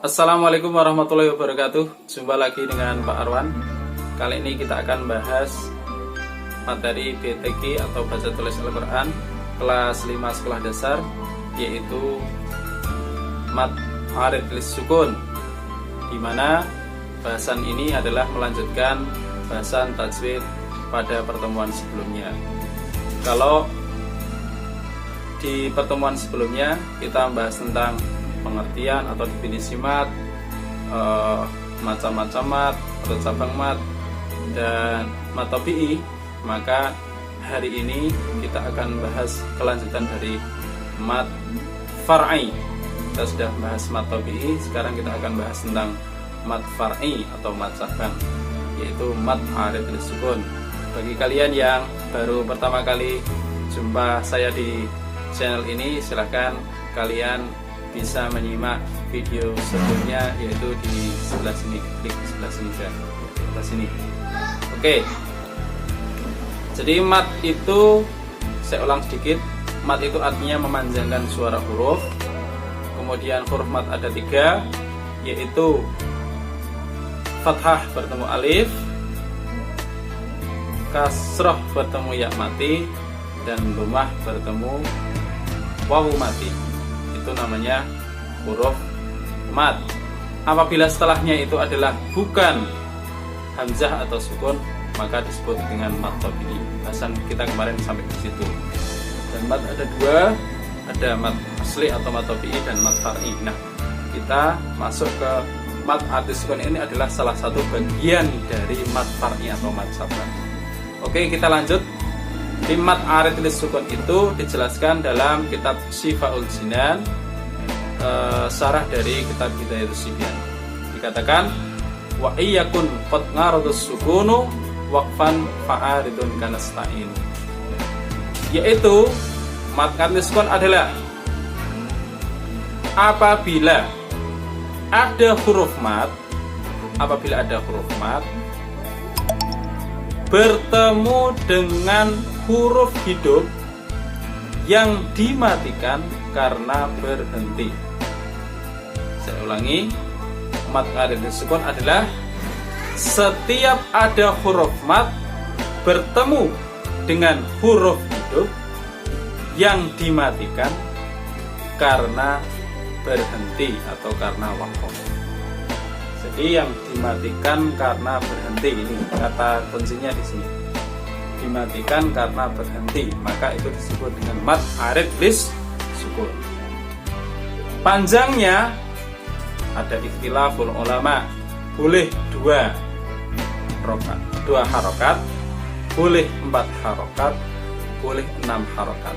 Assalamualaikum warahmatullahi wabarakatuh. Jumpa lagi dengan Pak Arwan. Kali ini kita akan bahas materi BTQ atau Baca Tulis Al-Quran kelas 5 sekolah dasar, yaitu Mad Arid Lis Sukun, di mana bahasan ini adalah melanjutkan bahasan tajwid pada pertemuan sebelumnya. Kalau di pertemuan sebelumnya kita membahas tentang pengertian atau definisi mat, macam-macam mat atau cabang mat, dan mat tabi'i, maka hari ini kita akan bahas kelanjutan dari mat far'i. Kita sudah bahas mat tabi'i, sekarang kita akan bahas tentang mat far'i atau mat cabang, yaitu mat arid lis sukun. Bagi kalian yang baru pertama kali jumpa saya di channel ini, silahkan kalian bisa menyimak video sebelumnya, yaitu di sebelah sini, klik di sebelah sini saja, sebelah sini. Oke. Jadi mat itu, saya ulang sedikit, mat itu artinya memanjangkan suara huruf. Kemudian huruf mat ada 3, yaitu fathah bertemu alif, kasrah bertemu ya mati, dan dhammah bertemu wawu mati. Itu namanya huruf mat. Apabila setelahnya itu adalah bukan hamzah atau sukun, maka disebut dengan mat tabi'i. Bahasan kita kemarin sampai di situ. Dan mat ada 2, ada mat asli atau mat tabi'i dan mat far'i. Nah, kita masuk ke mat arid lis sukun. Ini adalah salah satu bagian dari mat far'i atau mat cabang. Oke, kita lanjut. Di mat arid lis sukun itu dijelaskan dalam kitab Syifaul Jinan, syarah dari kitab Hidayatus Sibyan. Dikatakan wa iyyakun qad ngaradus sukunu waqfan fa'aridun kanasta'in, yaitu mat arid lis sukun adalah apabila ada huruf mat bertemu dengan huruf hidup yang dimatikan karena berhenti. Saya ulangi, mat arid lis sukun adalah setiap ada huruf mat bertemu dengan huruf hidup yang dimatikan karena berhenti atau karena waqaf. Jadi yang dimatikan karena berhenti, ini kata kuncinya di sini. Dimatikan karena berhenti, maka itu disebut dengan mat arid lis sukun. Panjangnya ada ikhtilaful ulama, boleh 2 harokat, boleh 4 harokat, boleh 6 harokat.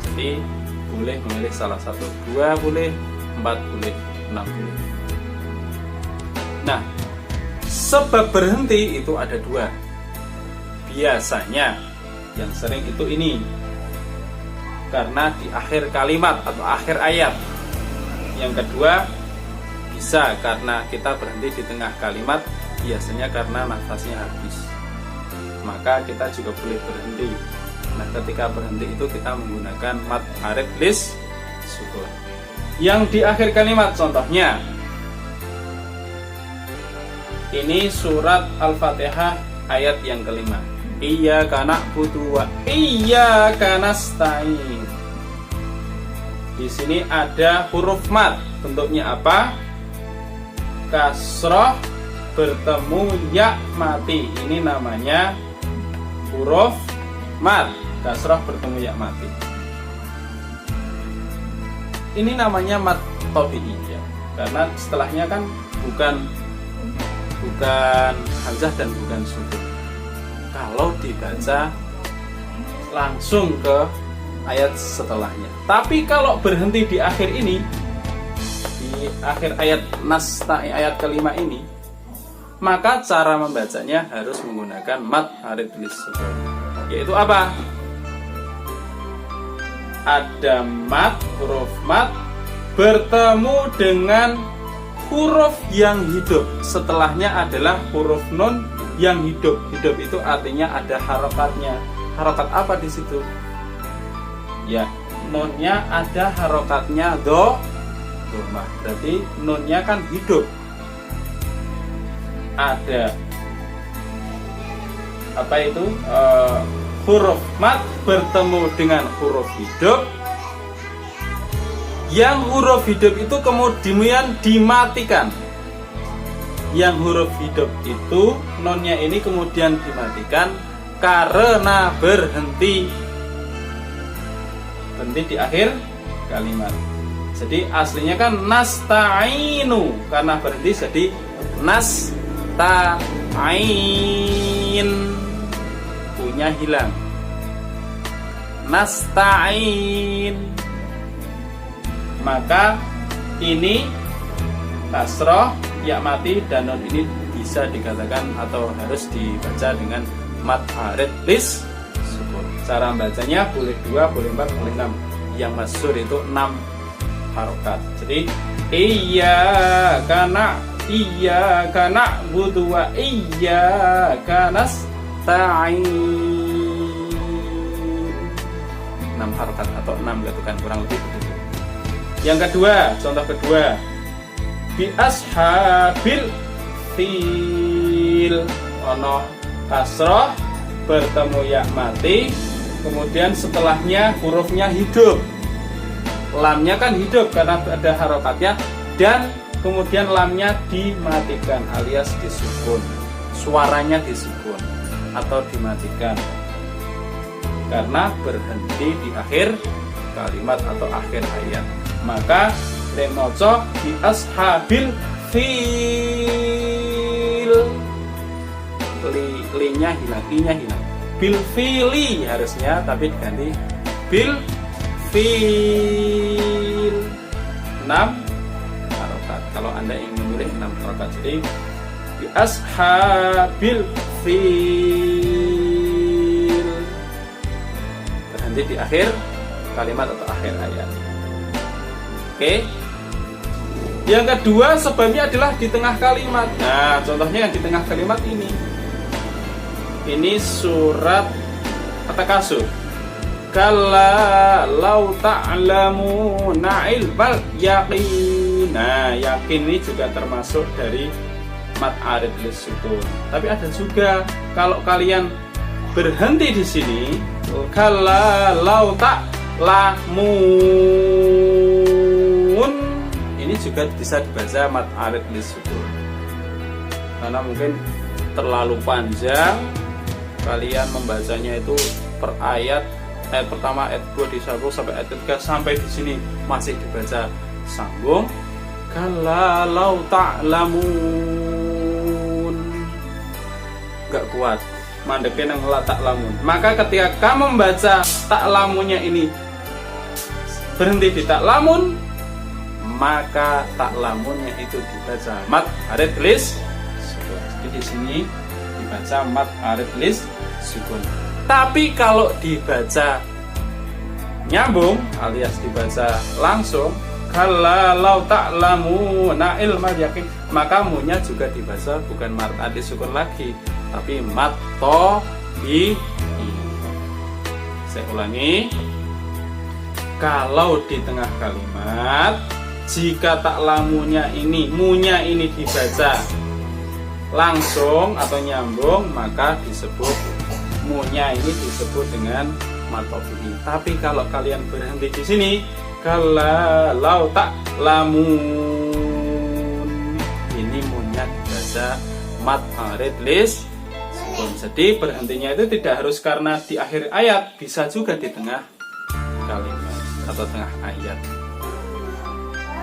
Jadi boleh memilih salah satu, 2 boleh, 4 boleh, 6 boleh. Nah, sebab berhenti itu ada 2. Biasanya yang sering itu ini, karena di akhir kalimat atau akhir ayat. Yang kedua, bisa karena kita berhenti di tengah kalimat, biasanya karena nafasnya habis, maka kita juga boleh berhenti. Nah, ketika berhenti itu kita menggunakan mat arid lis sukun. Yang di akhir kalimat, contohnya ini surat Al-Fatihah ayat yang kelima. Iyyaka na'budu wa iyyaka nasta'in. Di sini ada huruf mat. Bentuknya apa? Kasrah bertemu ya mati. Ini namanya huruf mat. Kasrah bertemu ya mati. Ini namanya mat tabi'i ya. Karena setelahnya kan bukan hamzah dan bukan sukun. Kalau dibaca langsung ke ayat setelahnya. Tapi kalau berhenti di akhir ini, di akhir ayat nasta'in ayat kelima ini, maka cara membacanya harus menggunakan mat arid lis sukun. Yaitu apa? Ada mat, huruf mat bertemu dengan huruf yang hidup. Setelahnya adalah huruf nun yang hidup. Hidup itu artinya ada harokatnya. Harokat apa di situ? Ya, nunnya ada harokatnya dhammah. Berarti nunnya kan hidup. Ada apa itu? Huruf mat bertemu dengan huruf hidup. Yang huruf hidup itu kemudian dimatikan. Yang huruf hidup itu nunnya ini kemudian dimatikan karena berhenti di akhir kalimat. Jadi aslinya kan nasta'inu, karena berhenti jadi nasta'in, punya hilang. Nasta'in, maka ini kasroh, ya mati, dan nun ini bisa dikatakan atau harus dibaca dengan mat arid lis sukun. Cara bacanya boleh 2, boleh 4, boleh 6. Yang masyhur itu 6 harokat. Jadi iyyaka na'budu wa iyyaka nasta'in. 6 harokat atau 6 gatukan, kurang lebih begitu. Yang kedua, contoh kedua, bi ashabil fil, ono kasroh bertemu ya mati, kemudian setelahnya hurufnya hidup. Lamnya kan hidup karena ada harokatnya, dan kemudian lamnya dimatikan alias disukun, suaranya disukun atau dimatikan karena berhenti di akhir kalimat atau akhir ayat. Maka lenoco di ashabil fil, linya hilang, inya hilang. Bil fili harusnya, tapi diganti bil fil. 6 harokat. Kalau Anda ingin memilih 6 harokat, jadi di ashabil fil, berhenti di akhir kalimat atau akhir ayat. Oke. Yang kedua sebabnya adalah di tengah kalimat. Nah, contohnya yang di tengah kalimat ini. Ini surat At-Takasur. Kalla law ta'lamuna ilmal yaqin. Nah, yakin ini juga termasuk dari mat arid lis sukun. Tapi ada juga kalau kalian berhenti di sini, kalla law ta'lamun, ini juga bisa dibaca mat arid lis sukun. Karena mungkin terlalu panjang, kalian membacanya itu per ayat pertama, ayat 2 disambung sampai ayat 3, sampai di sini masih dibaca sambung. Kalla law ta'lamun, gak kuat, mandeknya nang la ta'lamun. Maka ketika kamu membaca ta'lamunnya ini berhenti di ta'lamun, maka ta'lamunnya itu dibaca mat arid lis sukun. Jadi di sini dibaca mat arid lis sukun. Tapi kalau dibaca nyambung alias dibaca langsung, kalla law ta'lamuna ilmal yaqin, maka munya juga dibaca bukan mat arid lis sukun lagi, tapi mat tabi'i. Saya ulangi. Kalau di tengah kalimat, jika ta'lamunya ini, munya ini dibaca langsung atau nyambung, maka disebut munya ini disebut dengan mat tabi'i. Tapi kalau kalian berhenti di sini, kalla law ta'lamun, ini munya dibaca mat arid lis sukun. Jadi berhentinya itu tidak harus karena di akhir ayat, bisa juga di tengah kalimat atau tengah ayat.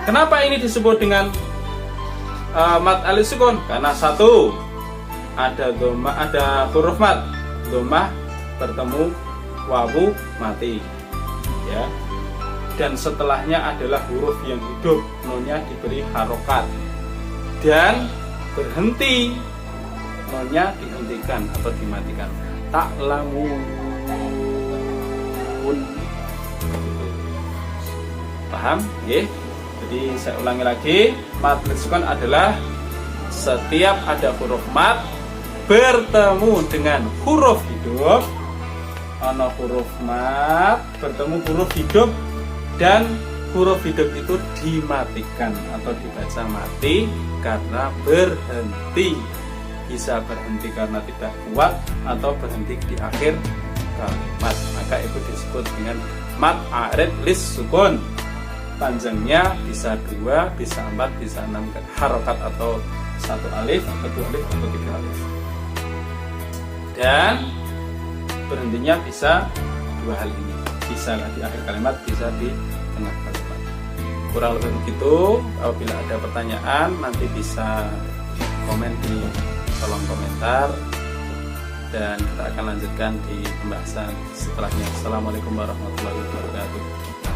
Kenapa ini disebut dengan mat arid sukun? Karena satu, ada dhammah, ada huruf mat, dhammah bertemu wawu mati, ya. Dan setelahnya adalah huruf yang hidup, nunnya diberi harokat, dan berhenti, nunnya dihentikan atau dimatikan. Ta'lamun. Paham? Ya. Jadi saya ulangi lagi, mat arid sukun adalah setiap ada huruf mat bertemu dengan huruf hidup, ana huruf mat bertemu huruf hidup, dan huruf hidup itu dimatikan atau dibaca mati karena berhenti. Bisa berhenti karena tidak kuat atau berhenti di akhir kalimat, maka itu disebut dengan mad arid lis sukun. Panjangnya bisa 2, bisa 4, bisa 6 harokat atau 1 alif atau 2 alif atau 3 alif. Dan berhentinya bisa 2 hal ini, bisa di akhir kalimat, bisa di tengah kalimat. Kurang lebih begitu. Apabila ada pertanyaan nanti bisa komen di kolom komentar dan kita akan lanjutkan di pembahasan setelahnya. Assalamualaikum warahmatullahi wabarakatuh.